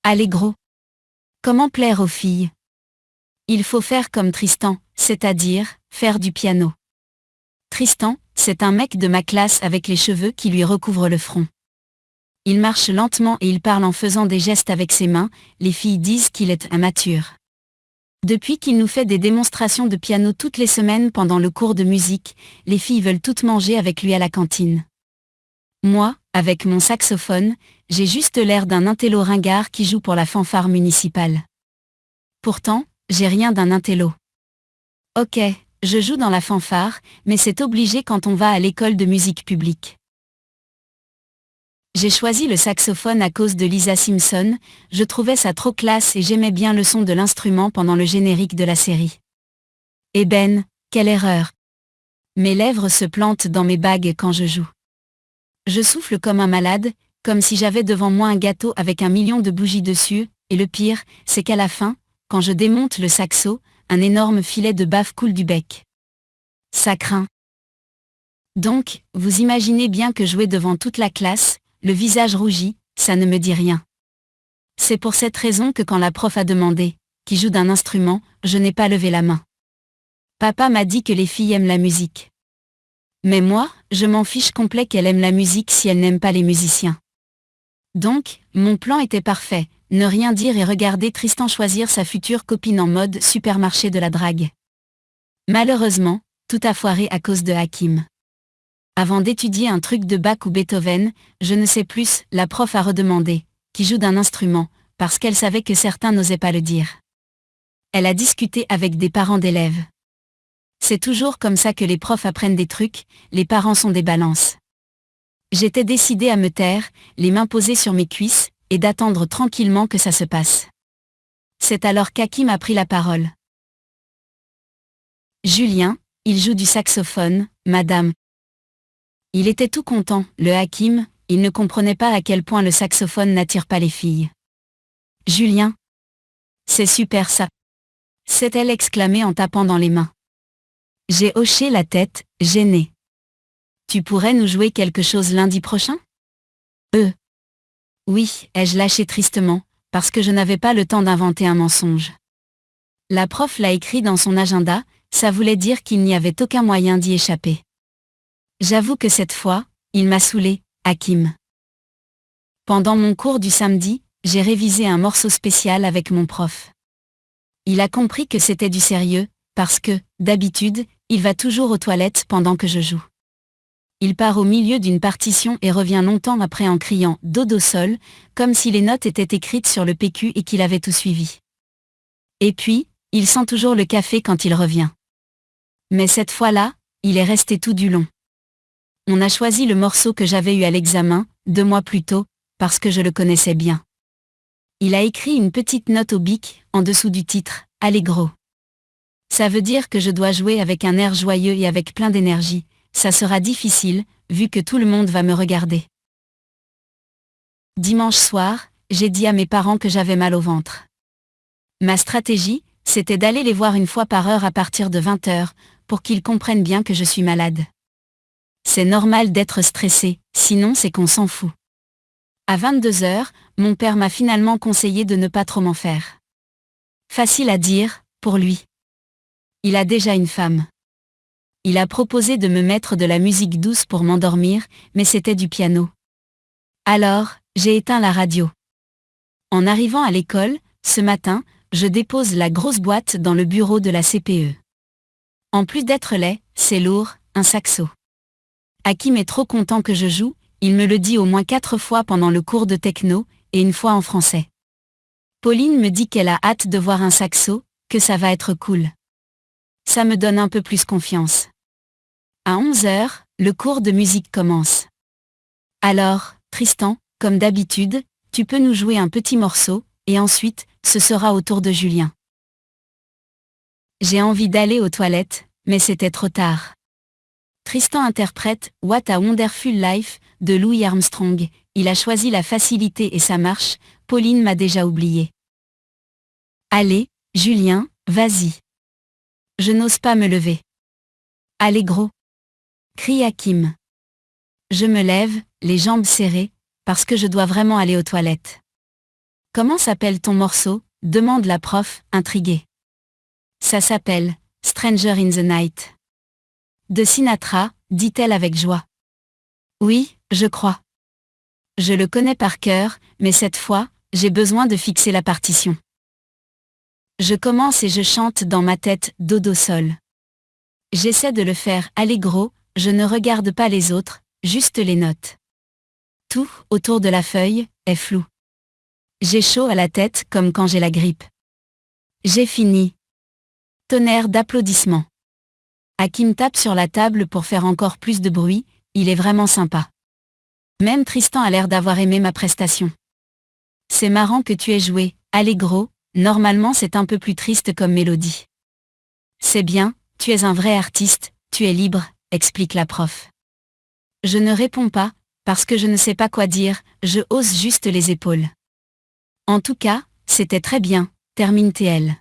Allegro. Comment plaire aux filles? Il faut faire comme Tristan, c'est-à-dire, faire du piano. Tristan, c'est un mec de ma classe avec les cheveux qui lui recouvrent le front. Il marche lentement et il parle en faisant des gestes avec ses mains, les filles disent qu'il est immature. Depuis qu'il nous fait des démonstrations de piano toutes les semaines pendant le cours de musique, les filles veulent toutes manger avec lui à la cantine. Moi, avec mon saxophone, j'ai juste l'air d'un intello ringard qui joue pour la fanfare municipale. Pourtant, j'ai rien d'un intello. Ok, je joue dans la fanfare, mais c'est obligé quand on va à l'école de musique publique. J'ai choisi le saxophone à cause de Lisa Simpson, je trouvais ça trop classe et j'aimais bien le son de l'instrument pendant le générique de la série. Eh ben, quelle erreur! Mes lèvres se plantent dans mes bagues quand je joue. Je souffle comme un malade, comme si j'avais devant moi un gâteau avec 1 million de bougies dessus, et le pire, c'est qu'à la fin, quand je démonte le saxo, un énorme filet de bave coule du bec. Ça craint. Donc, vous imaginez bien que jouer devant toute la classe, le visage rougi, ça ne me dit rien. C'est pour cette raison que quand la prof a demandé « qui joue d'un instrument », je n'ai pas levé la main. Papa m'a dit que les filles aiment la musique. Mais moi, je m'en fiche complet qu'elle aime la musique si elle n'aime pas les musiciens. Donc, mon plan était parfait, ne rien dire et regarder Tristan choisir sa future copine en mode supermarché de la drague. Malheureusement, tout a foiré à cause de Hakim. Avant d'étudier un truc de Bach ou Beethoven, je ne sais plus, la prof a redemandé « qui joue d'un instrument », parce qu'elle savait que certains n'osaient pas le dire. Elle a discuté avec des parents d'élèves. C'est toujours comme ça que les profs apprennent des trucs, les parents sont des balances. J'étais décidée à me taire, les mains posées sur mes cuisses, et d'attendre tranquillement que ça se passe. C'est alors qu'Hakim a pris la parole. Julien, il joue du saxophone, madame. Il était tout content, le Hakim, il ne comprenait pas à quel point le saxophone n'attire pas les filles. Julien. C'est super ça. S'est-elle exclamée en tapant dans les mains. J'ai hoché la tête, gênée. Tu pourrais nous jouer quelque chose lundi prochain? Oui, ai-je lâché tristement, parce que je n'avais pas le temps d'inventer un mensonge. La prof l'a écrit dans son agenda, ça voulait dire qu'il n'y avait aucun moyen d'y échapper. J'avoue que cette fois, il m'a saoulé, Hakim. Pendant mon cours du samedi, j'ai révisé un morceau spécial avec mon prof. Il a compris que c'était du sérieux, parce que, d'habitude, il va toujours aux toilettes pendant que je joue. Il part au milieu d'une partition et revient longtemps après en criant « dodo sol », comme si les notes étaient écrites sur le PQ et qu'il avait tout suivi. Et puis, il sent toujours le café quand il revient. Mais cette fois-là, il est resté tout du long. On a choisi le morceau que j'avais eu à l'examen, 2 mois plus tôt, parce que je le connaissais bien. Il a écrit une petite note au bic, en dessous du titre, « Allegro ». Ça veut dire que je dois jouer avec un air joyeux et avec plein d'énergie. Ça sera difficile, vu que tout le monde va me regarder. Dimanche soir, j'ai dit à mes parents que j'avais mal au ventre. Ma stratégie, c'était d'aller les voir 1 fois par heure à partir de 20h, pour qu'ils comprennent bien que je suis malade. C'est normal d'être stressé, sinon c'est qu'on s'en fout. À 22h, mon père m'a finalement conseillé de ne pas trop m'en faire. Facile à dire, pour lui. Il a déjà une femme. Il a proposé de me mettre de la musique douce pour m'endormir, mais c'était du piano. Alors, j'ai éteint la radio. En arrivant à l'école, ce matin, je dépose la grosse boîte dans le bureau de la CPE. En plus d'être laid, c'est lourd, un saxo. Hakim est trop content que je joue, il me le dit au moins 4 fois pendant le cours de techno, et 1 fois en français. Pauline me dit qu'elle a hâte de voir un saxo, que ça va être cool. Ça me donne un peu plus confiance. À 11h, le cours de musique commence. Alors, Tristan, comme d'habitude, tu peux nous jouer un petit morceau, et ensuite, ce sera au tour de Julien. J'ai envie d'aller aux toilettes, mais c'était trop tard. Tristan interprète « What a Wonderful Life » de Louis Armstrong, il a choisi la facilité et ça marche, Pauline m'a déjà oublié. Allez, Julien, vas-y. Je n'ose pas me lever. Allegro. Crie Hakim. Je me lève, les jambes serrées, parce que je dois vraiment aller aux toilettes. Comment s'appelle ton morceau ? Demande la prof, intriguée. Ça s'appelle Stranger in the Night. De Sinatra, dit-elle avec joie. Oui, je crois. Je le connais par cœur, mais cette fois, j'ai besoin de fixer la partition. Je commence et je chante dans ma tête do sol. J'essaie de le faire allegro, je ne regarde pas les autres, juste les notes. Tout, autour de la feuille, est flou. J'ai chaud à la tête comme quand j'ai la grippe. J'ai fini. Tonnerre d'applaudissements. Hakim tape sur la table pour faire encore plus de bruit, il est vraiment sympa. Même Tristan a l'air d'avoir aimé ma prestation. C'est marrant que tu aies joué, allegro, normalement c'est un peu plus triste comme mélodie. C'est bien, tu es un vrai artiste, tu es libre, explique la prof. Je ne réponds pas, parce que je ne sais pas quoi dire, je hausse juste les épaules. En tout cas, c'était très bien, termine TL.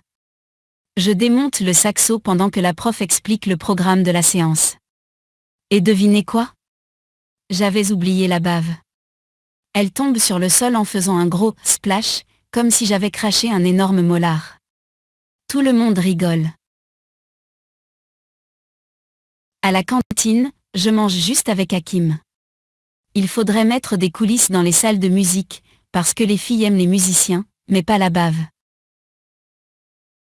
Je démonte le saxo pendant que la prof explique le programme de la séance. Et devinez quoi ? J'avais oublié la bave. Elle tombe sur le sol en faisant un gros splash, comme si j'avais craché un énorme molar. Tout le monde rigole. À la cantine, je mange juste avec Hakim. Il faudrait mettre des coulisses dans les salles de musique, parce que les filles aiment les musiciens, mais pas la bave.